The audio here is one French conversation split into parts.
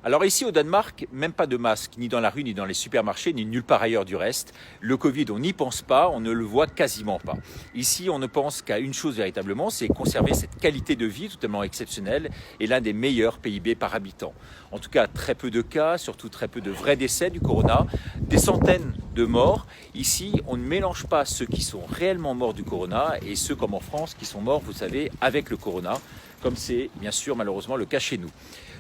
Alors ici au Danemark, même pas de masque, ni dans la rue, ni dans les supermarchés, ni nulle part ailleurs du reste. Le Covid, on n'y pense pas, on ne le voit quasiment pas. Ici, on ne pense qu'à une chose véritablement, c'est conserver cette qualité de vie totalement exceptionnelle et l'un des meilleurs PIB par habitant. En tout cas, très peu de cas, surtout très peu de vrais décès du corona, des centaines de morts. Ici, on ne mélange pas ceux qui sont réellement morts du corona et ceux comme en France qui sont morts, vous savez, avec le corona, comme c'est bien sûr malheureusement le cas chez nous.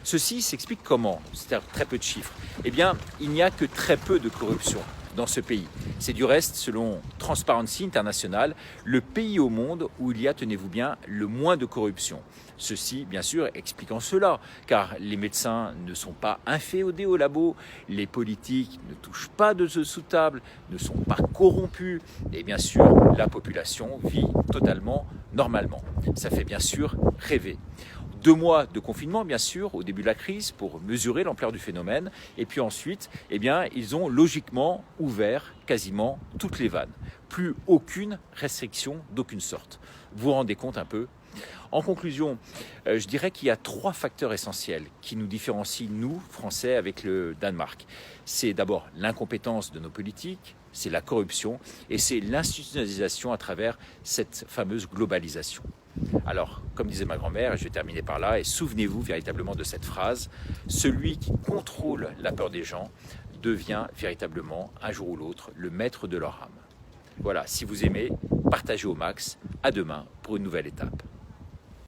Ceci s'explique comment? C'est-à-dire très peu de chiffres. Eh bien, il n'y a que très peu de corruption dans ce pays. C'est du reste, selon Transparency International, le pays au monde où il y a, tenez-vous bien, le moins de corruption. Ceci, bien sûr, expliquant cela, car les médecins ne sont pas inféodés au labo, les politiques ne touchent pas de ce sous-table, ne sont pas corrompus, et bien sûr, la population vit totalement normalement. Ça fait bien sûr rêver. 2 mois de confinement, bien sûr, au début de la crise, pour mesurer l'ampleur du phénomène. Et puis ensuite, eh bien, ils ont logiquement ouvert quasiment toutes les vannes. Plus aucune restriction d'aucune sorte. Vous vous rendez compte un peu? En conclusion, je dirais qu'il y a 3 facteurs essentiels qui nous différencient, nous, Français, avec le Danemark. C'est d'abord l'incompétence de nos politiques, c'est la corruption et c'est l'institutionnalisation à travers cette fameuse globalisation. Alors, comme disait ma grand-mère, et je vais terminer par là, et souvenez-vous véritablement de cette phrase, celui qui contrôle la peur des gens devient véritablement, un jour ou l'autre, le maître de leur âme. Voilà, si vous aimez, partagez au max. À demain pour une nouvelle étape.